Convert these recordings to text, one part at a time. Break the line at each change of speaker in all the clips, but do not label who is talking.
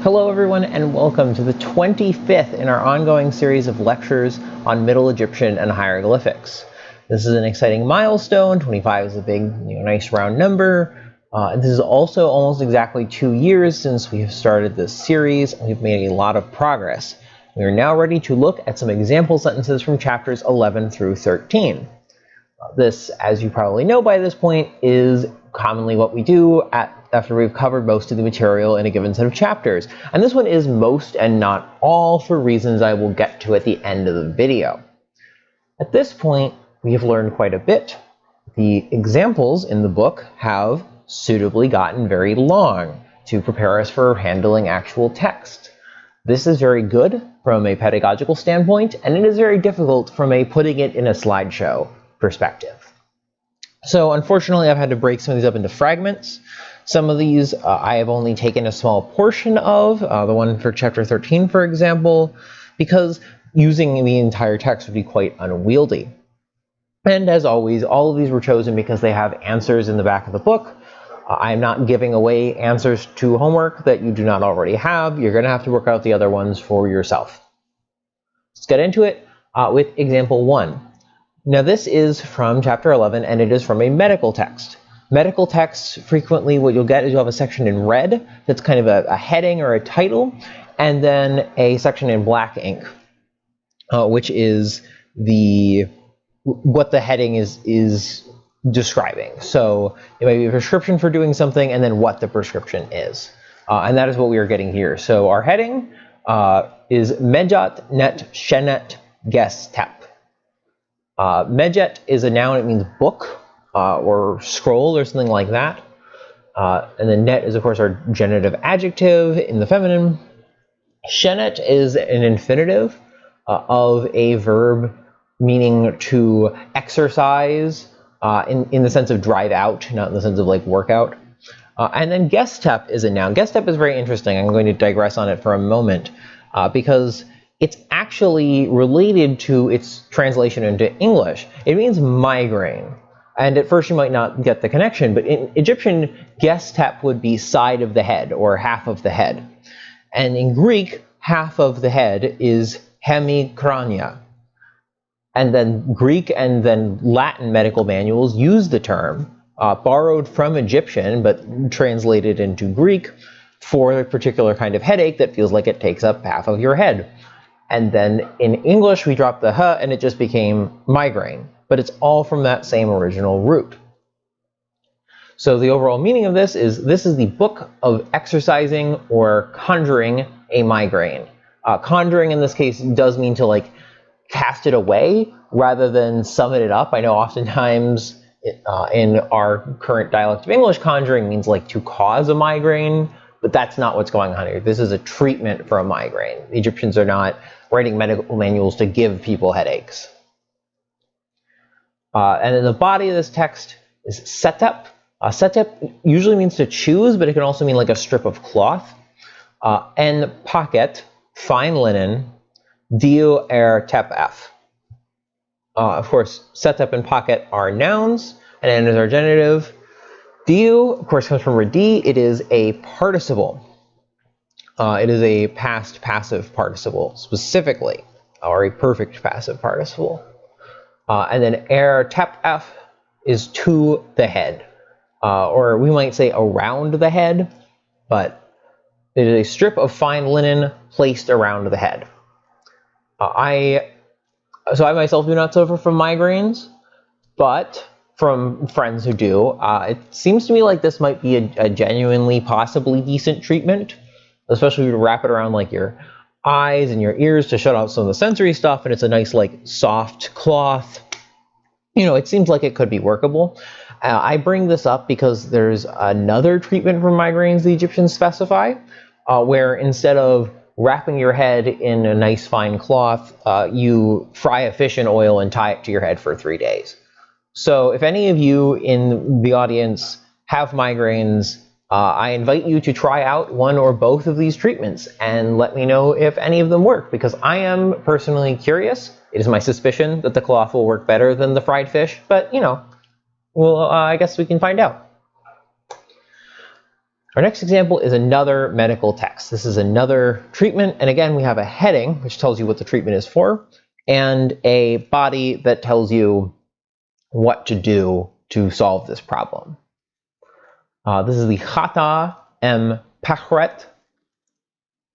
Hello everyone and welcome to the 25th in our ongoing series of lectures on Middle Egyptian and hieroglyphics. This is an exciting milestone. 25 is a big, nice round number. And this is also almost exactly 2 years since we have started this series, and we've made a lot of progress. We are now ready to look at some example sentences from chapters 11 through 13. This, as you probably know by this point, is commonly what we do after we've covered most of the material in a given set of chapters. And this one is most and not all for reasons I will get to at the end of the video. At this point, we have learned quite a bit. The examples in the book have suitably gotten very long to prepare us for handling actual text. This is very good from a pedagogical standpoint, and it is very difficult from a putting it in a slideshow perspective. So unfortunately, I've had to break some of these up into fragments. Some of these I have only taken a small portion of, the one for chapter 13, for example, because using the entire text would be quite unwieldy. And as always, all of these were chosen because they have answers in the back of the book. I'm not giving away answers to homework that you do not already have. You're going to have to work out the other ones for yourself. Let's get into it with example 1. Now this is from chapter 11, and it is from a medical text. Medical texts, frequently what you'll get is you'll have a section in red that's kind of a heading or a title, and then a section in black ink, which is what the heading is describing. So it might be a prescription for doing something, and then what the prescription is. And that is what we are getting here. So our heading is Medjat net shenet ges tep. Medjet is a noun. It means book or scroll or something like that. And then net is, of course, our genitive adjective in the feminine. Shenet is an infinitive of a verb meaning to exercise in the sense of drive out, not in the sense of like workout. And then gestep is a noun. Gestep is very interesting. I'm going to digress on it for a moment because it's actually related to its translation into English. It means migraine. And at first you might not get the connection, but in Egyptian, gestep would be side of the head or half of the head. And in Greek, half of the head is hemicrania. And then Greek and then Latin medical manuals use the term, borrowed from Egyptian, but translated into Greek, for a particular kind of headache that feels like it takes up half of your head. And then in English, we dropped the h, and it just became migraine. But it's all from that same original root. So the overall meaning of this is the book of exercising or conjuring a migraine. Conjuring in this case does mean to like cast it away rather than summon it up. I know oftentimes in our current dialect of English, conjuring means like to cause a migraine. But that's not what's going on here. This is a treatment for a migraine. The Egyptians are not writing medical manuals to give people headaches. And then the body of this text is setep. Setep usually means to choose, but it can also mean like a strip of cloth. En paket, fine linen, dio tep f. Of course, setep and paket are nouns, and en is our genitive. Dio, of course, comes from redi. It is a participle. It is a past passive participle, specifically, or a perfect passive participle. And then tep f is to the head, or we might say around the head, but it is a strip of fine linen placed around the head. I myself do not suffer from migraines, but from friends who do, it seems to me like this might be a genuinely, possibly decent treatment, especially if you wrap it around like your eyes and your ears to shut out some of the sensory stuff, and it's a nice like soft cloth. It seems like it could be workable. I bring this up because there's another treatment for migraines the Egyptians specify, where instead of wrapping your head in a nice fine cloth, you fry a fish in oil and tie it to your head for 3 days. So if any of you in the audience have migraines, I invite you to try out one or both of these treatments and let me know if any of them work, because I am personally curious. It is my suspicion that the cloth will work better than the fried fish, but well, I guess we can find out. Our next example is another medical text. This is another treatment, and again we have a heading which tells you what the treatment is for, and a body that tells you what to do to solve this problem. This is the Chata pechret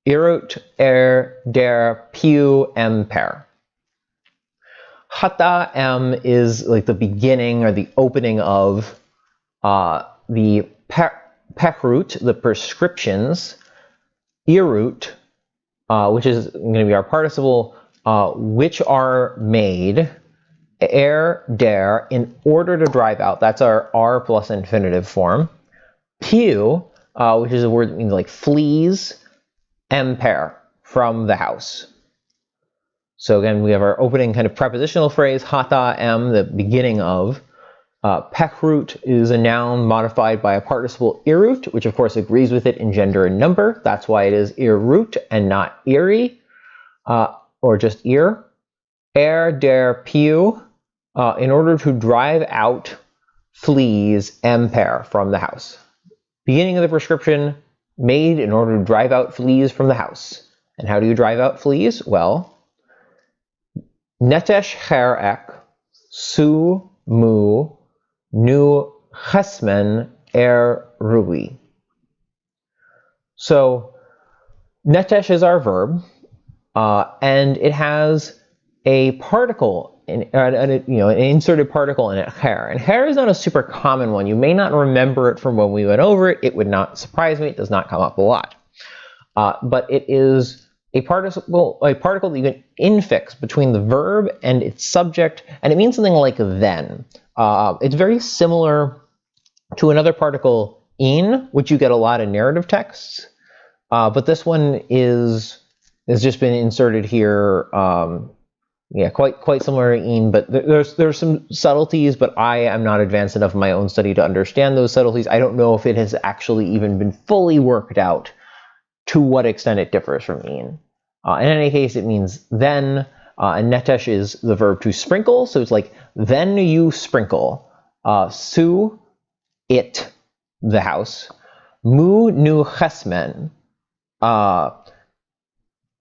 irut der piu per. Chata is like the beginning or the opening of the pechrut, the prescriptions, irut, which is going to be our participle, which are made, der, in order to drive out. That's our R plus infinitive form. Piu, which is a word that means like fleas, per, from the house. So again, we have our opening kind of prepositional phrase, hata the beginning of. Pechrut is a noun modified by a participle irut, which of course agrees with it in gender and number. That's why it is irut and not iri, or just ir. Der piu, in order to drive out fleas, per, from the house. Beginning of the prescription, made in order to drive out fleas from the house. And how do you drive out fleas? Well, netesh herek su mu nu chesmen rui. So netesh is our verb, and it has a particle, an inserted particle in it, her. And her is not a super common one. You may not remember it from when we went over it. It would not surprise me. It does not come up a lot. But it is a particle that you can infix between the verb and its subject, and it means something like then. It's very similar to another particle in, which you get a lot in narrative texts, but this one has just been inserted here. Quite similar to in, but there's some subtleties, but I am not advanced enough in my own study to understand those subtleties. I don't know if it has actually even been fully worked out to what extent it differs from in. In any case, it means then, and netesh is the verb to sprinkle, so it's like, then you sprinkle. Su, it, the house. Mu nu chesmen.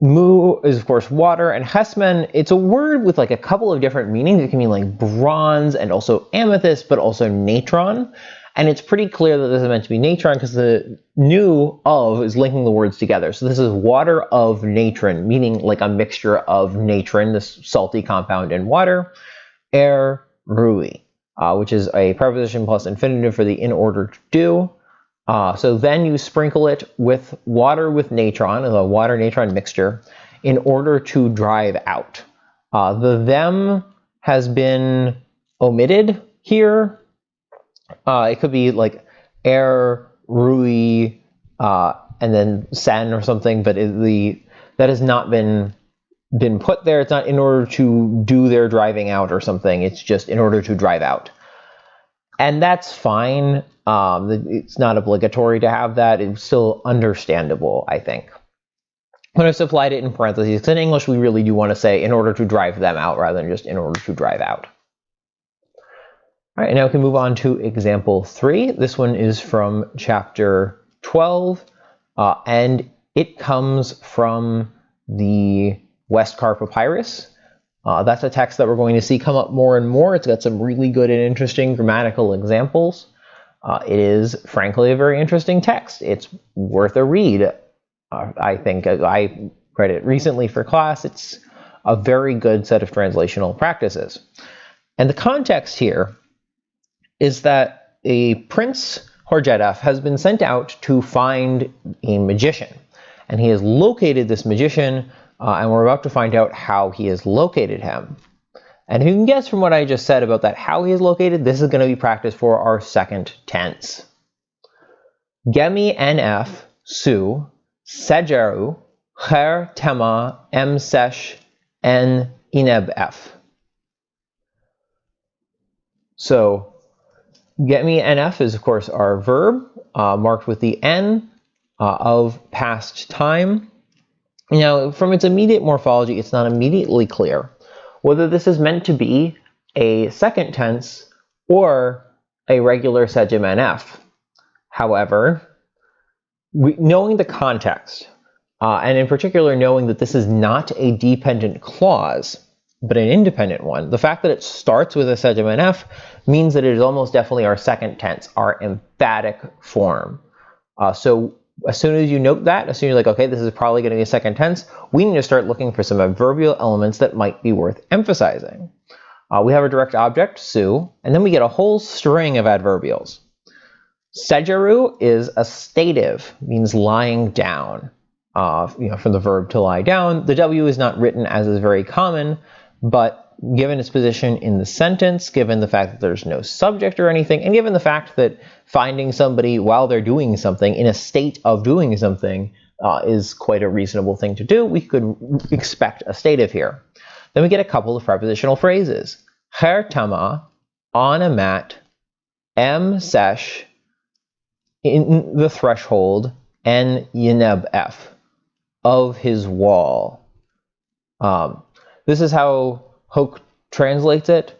Mu is, of course, water, and chesmen, it's a word with like a couple of different meanings. It can mean like bronze and also amethyst, but also natron. And it's pretty clear that this is meant to be natron because the nu of is linking the words together. So this is water of natron, meaning like a mixture of natron, this salty compound, and water. Rui, which is a preposition plus infinitive for the in order to do. So then you sprinkle it with water with natron, the water natron mixture, in order to drive out. The them has been omitted here. It could be like rui, and then sen or something, but that has not been put there. It's not in order to do their driving out or something. It's just in order to drive out. And that's fine. It's not obligatory to have that. It's still understandable, I think. When I've supplied it in parentheses, because in English we really do want to say in order to drive them out rather than just in order to drive out. All right, and now we can move on to example 3. This one is from chapter 12, and it comes from the Westcar Papyrus. That's a text that we're going to see come up more and more. It's got some really good and interesting grammatical examples. It is, frankly, a very interesting text. It's worth a read. I think I read it recently for class. It's a very good set of translational practices. And the context here is that a Prince Horjedef has been sent out to find a magician. And he has located this magician, and we're about to find out how he has located him. And if you can guess from what I just said about that, how he is located, this is going to be practice for our second tense. Gemi nf su sejeru her tema sesh en ineb. So get me nf is, of course, our verb, marked with the n of past time. Now, from its immediate morphology, it's not immediately clear whether this is meant to be a second tense or a regular sejim nf. However, knowing the context, and in particular knowing that this is not a dependent clause, but an independent one, the fact that it starts with a sediment F means that it is almost definitely our second tense, our emphatic form. So as soon as you note that, as soon as you're like, okay, this is probably going to be a second tense, we need to start looking for some adverbial elements that might be worth emphasizing. We have a direct object, su, and then we get a whole string of adverbials. Sejeru is a stative, means lying down. From the verb to lie down. The W is not written as is very common, but given its position in the sentence, given the fact that there's no subject or anything, and given the fact that finding somebody while they're doing something, in a state of doing something, is quite a reasonable thing to do, we could expect a stative here. Then we get a couple of prepositional phrases. Her tama, on a mat, sesh, in the threshold, en yineb f, of his wall. This is how Hoch translates it.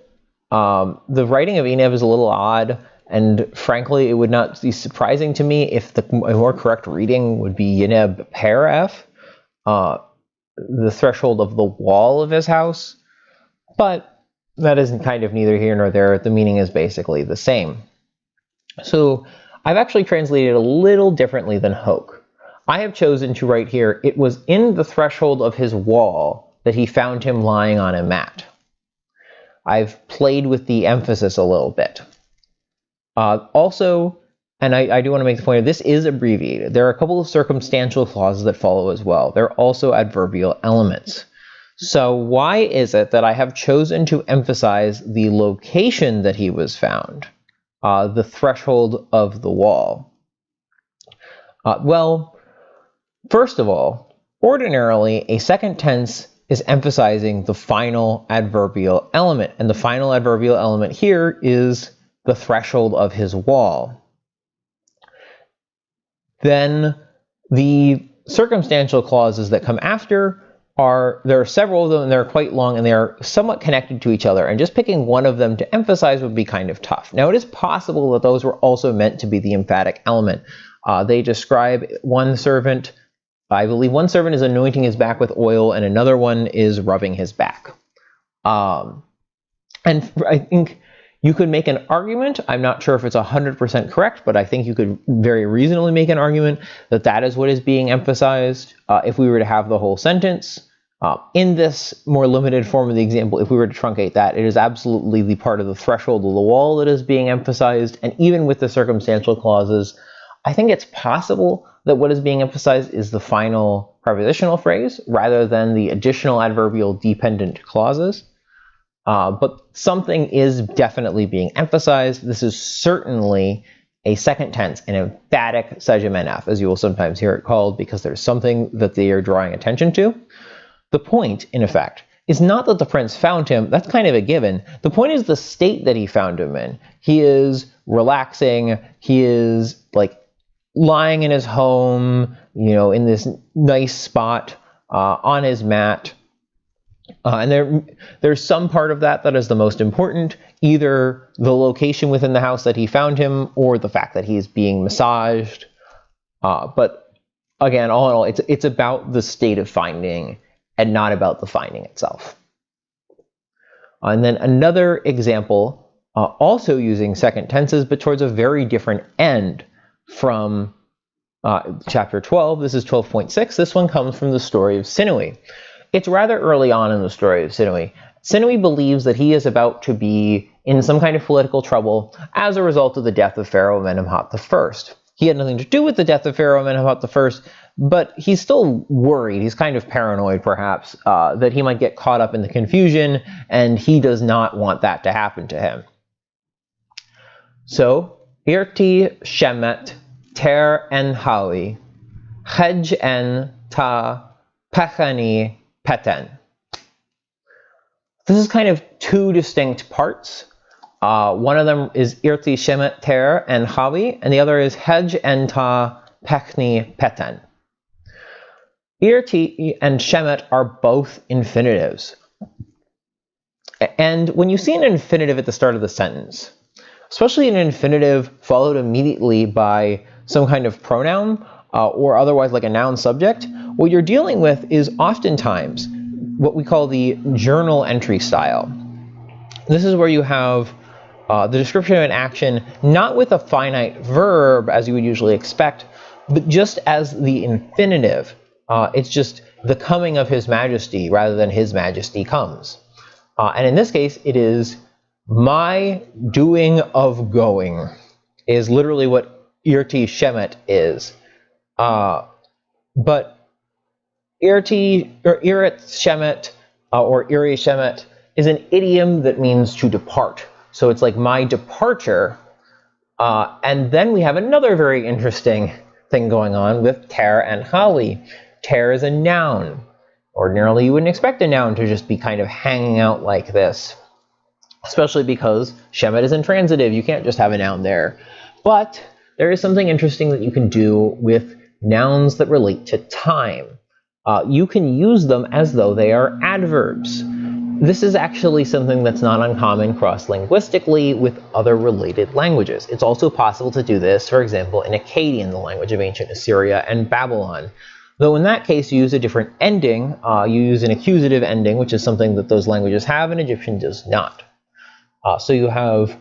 The writing of Eneb is a little odd, and frankly, it would not be surprising to me if a more correct reading would be Yineb per f, the threshold of the wall of his house. But that isn't kind of neither here nor there. The meaning is basically the same. So I've actually translated a little differently than Hoch. I have chosen to write here, it was in the threshold of his wall that he found him lying on a mat. I've played with the emphasis a little bit. Also, and I do want to make the point that this is abbreviated. There are a couple of circumstantial clauses that follow as well. There are also adverbial elements. So why is it that I have chosen to emphasize the location that he was found, the threshold of the wall? Well, first of all, ordinarily, a second tense is emphasizing the final adverbial element, and the final adverbial element here is the threshold of his wall. Then the circumstantial clauses that come after there are several of them, and they're quite long, and they are somewhat connected to each other, and just picking one of them to emphasize would be kind of tough. Now, it is possible that those were also meant to be the emphatic element. They describe one servant, I believe one servant is anointing his back with oil, and another one is rubbing his back. And I think you could make an argument, I'm not sure if it's 100% correct, but I think you could very reasonably make an argument that that is what is being emphasized if we were to have the whole sentence. In this more limited form of the example, if we were to truncate that, it is absolutely the part of the threshold of the wall that is being emphasized, and even with the circumstantial clauses, I think it's possible that what is being emphasized is the final prepositional phrase rather than the additional adverbial dependent clauses. But something is definitely being emphasized. This is certainly a second tense, an emphatic segment F, as you will sometimes hear it called, because there's something that they are drawing attention to. The point, in effect, is not that the prince found him. That's kind of a given. The point is the state that he found him in. He is relaxing. He is like lying in his home, in this nice spot on his mat. And there's some part of that is the most important, either the location within the house that he found him or the fact that he's being massaged. But again, all in all, it's about the state of finding and not about the finding itself. And then another example, also using second tenses, but towards a very different end from chapter 12. This is 12.6. This one comes from the story of Sinui. It's rather early on in the story of Sinui. Sinui believes that he is about to be in some kind of political trouble as a result of the death of Pharaoh Amenemhat I. He had nothing to do with the death of Pharaoh Amenemhat I, but he's still worried. He's kind of paranoid, perhaps, that he might get caught up in the confusion, and he does not want that to happen to him. So, Irti Shemet Ter En Hawi, Hej En Ta Pechani Peten. This is kind of two distinct parts. One of them is Irti Shemet Ter En Hawi, and the other is Hej En Ta Pechni Peten. Irti and Shemet are both infinitives. And when you see an infinitive at the start of the sentence, especially an infinitive followed immediately by some kind of pronoun, or otherwise like a noun subject, what you're dealing with is oftentimes what we call the journal entry style. This is where you have the description of an action not with a finite verb as you would usually expect, but just as the infinitive. It's just the coming of His Majesty rather than His Majesty comes. And in this case, it is my doing of going is literally what irti shemet is. But irti or irit shemet or iri shemet is an idiom that means to depart. So it's like my departure. And then we have another very interesting thing going on with ter and hali. Ter is a noun. Ordinarily, you wouldn't expect a noun to just be kind of hanging out like this, especially because shemet is intransitive. You can't just have a noun there. But there is something interesting that you can do with nouns that relate to time. You can use them as though they are adverbs. This is actually something that's not uncommon cross-linguistically with other related languages. It's also possible to do this, for example, in Akkadian, the language of ancient Assyria and Babylon. Though in that case, you use a different ending. You use an accusative ending, which is something that those languages have and Egyptian does not. So you have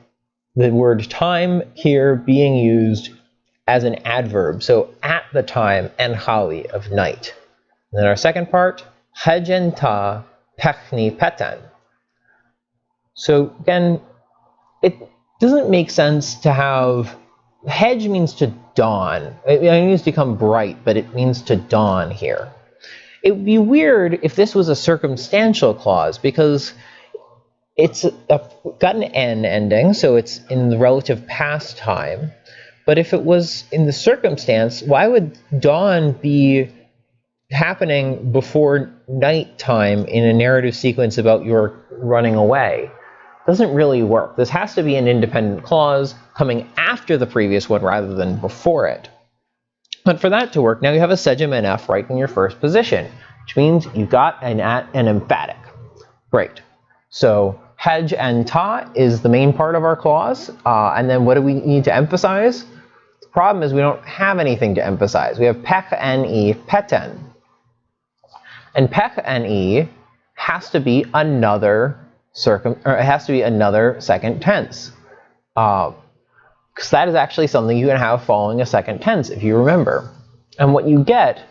the word time here being used as an adverb. So at the time, en hali, of night. And then our second part, hejenta pechni petan. So again, it doesn't make sense to have, hedge means to dawn. It means to become bright, but it means to dawn here. It would be weird if this was a circumstantial clause, because it's got an N ending, so it's in the relative past time. But if it was in the circumstance, why would dawn be happening before nighttime in a narrative sequence about your running away? Doesn't really work. This has to be an independent clause coming after the previous one rather than before it. But for that to work, now you have a sejim NF right in your first position, which means you got an emphatic. Great. So hedge and ta is the main part of our clause. And then what do we need to emphasize? The problem is we don't have anything to emphasize. We have pech ne peten. And pech ne has to be another second tense. Because that is actually something you can have following a second tense, if you remember. And what you get,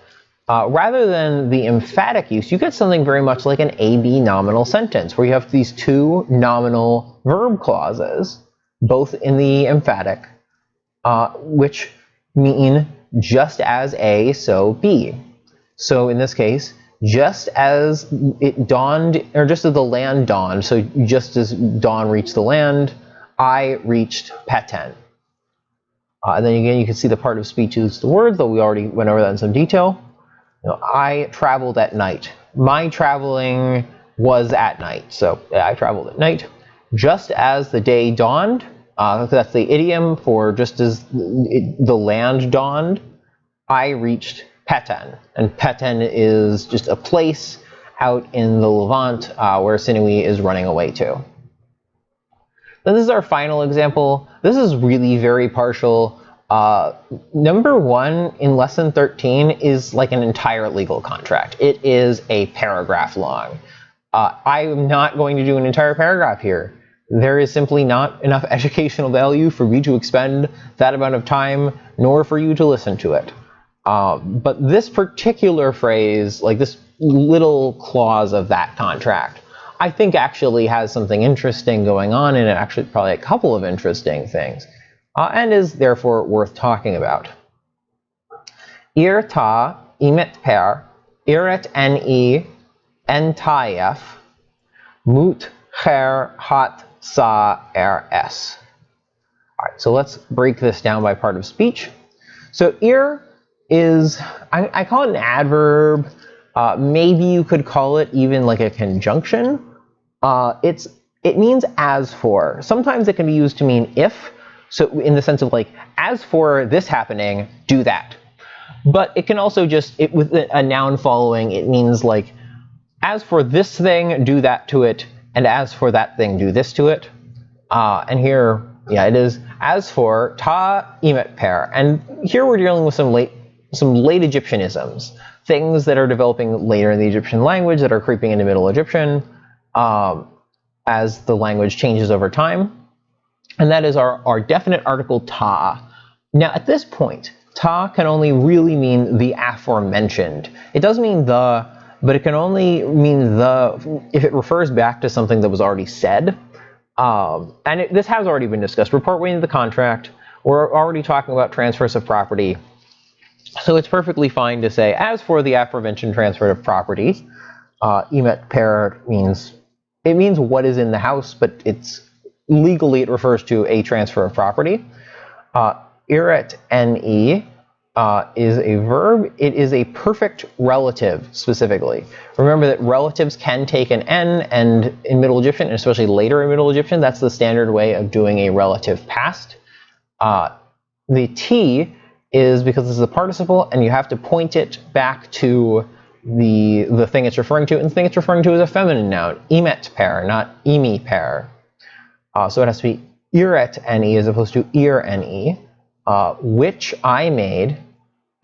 rather than the emphatic use, you get something very much like an AB nominal sentence, where you have these two nominal verb clauses, both in the emphatic, which mean just as A, so B. So in this case, just as it dawned, or just as the land dawned, so just as dawn reached the land, I reached Peten. And then again, you can see the part of speech is the word, though we already went over that in some detail. I traveled at night. My traveling was at night, so I traveled at night. Just as the day dawned, that's the idiom for just as the land dawned, I reached Peten. And Peten is just a place out in the Levant where Sinewy is running away to. Then this is our final example. This is really very partial. Number 1 in lesson 13 is like an entire legal contract. It is a paragraph long. I'm not going to do an entire paragraph here. There is simply not enough educational value for me to expend that amount of time, nor for you to listen to it. But this particular phrase, like this little clause of that contract, I think actually has something interesting going on in it, actually probably a couple of interesting things, and is therefore worth talking about. Ir ta imet per, iret ne entayef, mut her hat sa rs. All right, so let's break this down by part of speech. So ir is, I call it an adverb. Maybe you could call it even like a conjunction. It means as for. Sometimes it can be used to mean if, so in the sense of like, as for this happening, do that. But it can also just, with a noun following, it means like, as for this thing, do that to it, and as for that thing, do this to it. And here, yeah, it is as for ta imet per. And here we're dealing with some late some late Egyptianisms, things that are developing later in the Egyptian language that are creeping into Middle Egyptian as the language changes over time. And that is our definite article ta. Now at this point, ta can only really mean the aforementioned. It does mean the, but it can only mean the if it refers back to something that was already said. This has already been discussed. We're partway into the contract. We're already talking about transfers of property. So it's perfectly fine to say, as for the aforementioned transfer of property, emet per means what is in the house, but it's legally it refers to a transfer of property. Iret ne is a verb. It is a perfect relative specifically. Remember that relatives can take an n, and in Middle Egyptian, and especially later in Middle Egyptian, that's the standard way of doing a relative past. The t is because this is a participle, and you have to point it back to the thing it's referring to, and the thing it's referring to is a feminine noun, emet per, not emi per. So it has to be iret ne as opposed to ir ne, which I made,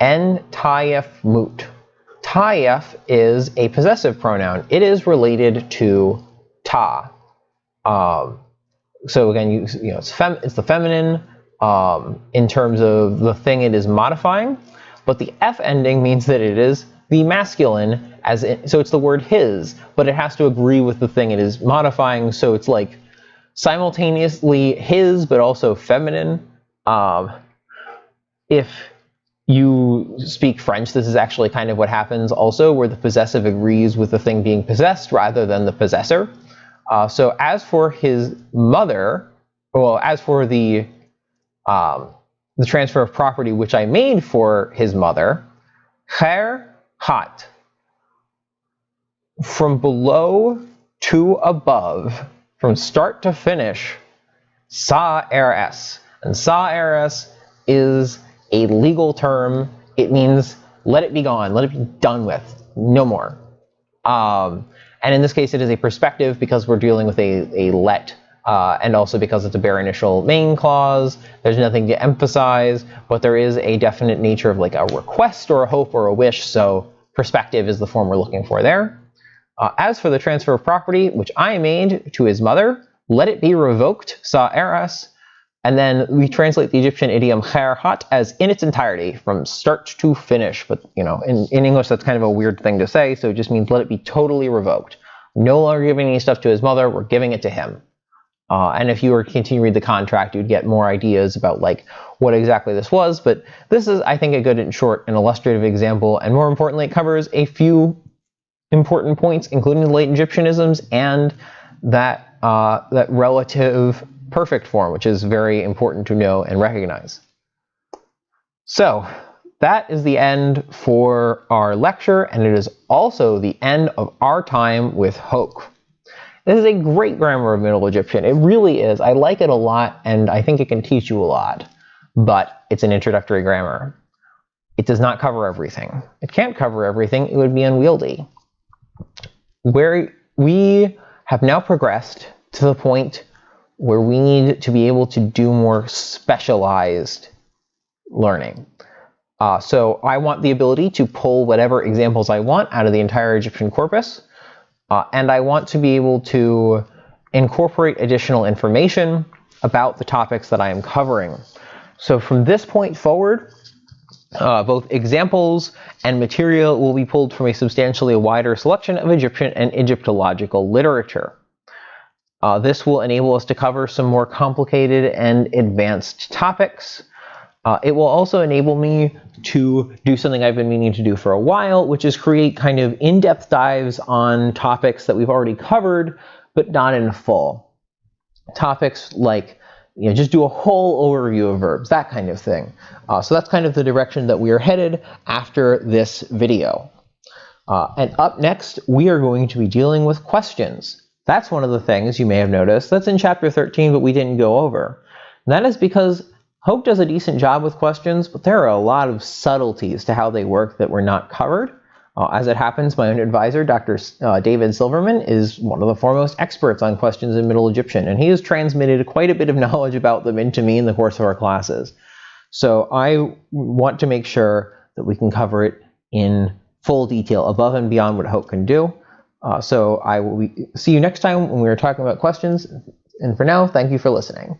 en tayef mut. Tayef is a possessive pronoun. It is related to ta. So again, you know, it's the feminine in terms of the thing it is modifying, but the f ending means that it is the masculine, so it's the word his, but it has to agree with the thing it is modifying, so it's like simultaneously his but also feminine. If you speak French, this is actually kind of what happens also, where the possessive agrees with the thing being possessed rather than the possessor. So as for his mother, well, as for the transfer of property which I made for his mother, khair hat, from below to above, from start to finish, sa rs. And sa rs is a legal term. It means let it be gone, let it be done with, no more. And in this case, it is a perspective because we're dealing with a let, and also because it's a bare initial main clause. There's nothing to emphasize, but there is a definite nature of like a request or a hope or a wish, so perspective is the form we're looking for there. As for the transfer of property, which I made to his mother, let it be revoked, sa rs. And then we translate the Egyptian idiom khair hat as in its entirety, from start to finish. But you know, in English, that's kind of a weird thing to say, so it just means let it be totally revoked. No longer giving any stuff to his mother, we're giving it to him. And if you were to continue to read the contract, you'd get more ideas about like what exactly this was. But this is, I think, a good and short and illustrative example. And more importantly, it covers a few important points, including the late Egyptianisms and that relative perfect form, which is very important to know and recognize. So that is the end for our lecture, and it is also the end of our time with Hoch. This is a great grammar of Middle Egyptian. It really is. I like it a lot, and I think it can teach you a lot, but it's an introductory grammar. It does not cover everything. It can't cover everything. It would be unwieldy. Where we have now progressed to the point where we need to be able to do more specialized learning. So I want the ability to pull whatever examples I want out of the entire Egyptian corpus, and I want to be able to incorporate additional information about the topics that I am covering. So from this point forward, both examples and material will be pulled from a substantially wider selection of Egyptian and Egyptological literature. This will enable us to cover some more complicated and advanced topics. It will also enable me to do something I've been meaning to do for a while, which is create kind of in-depth dives on topics that we've already covered, but not in full. Topics like, you know, just do a whole overview of verbs, that kind of thing. So that's kind of the direction that we are headed after this video. And up next, we are going to be dealing with questions. That's one of the things you may have noticed. That's in chapter 13, but we didn't go over. And that is because Hoch does a decent job with questions, but there are a lot of subtleties to how they work that were not covered. As it happens, my own advisor, Dr. David Silverman, is one of the foremost experts on questions in Middle Egyptian, and he has transmitted quite a bit of knowledge about them into me in the course of our classes. So I want to make sure that we can cover it in full detail above and beyond what Hoch can do. So I will see you next time when we are talking about questions. And for now, thank you for listening.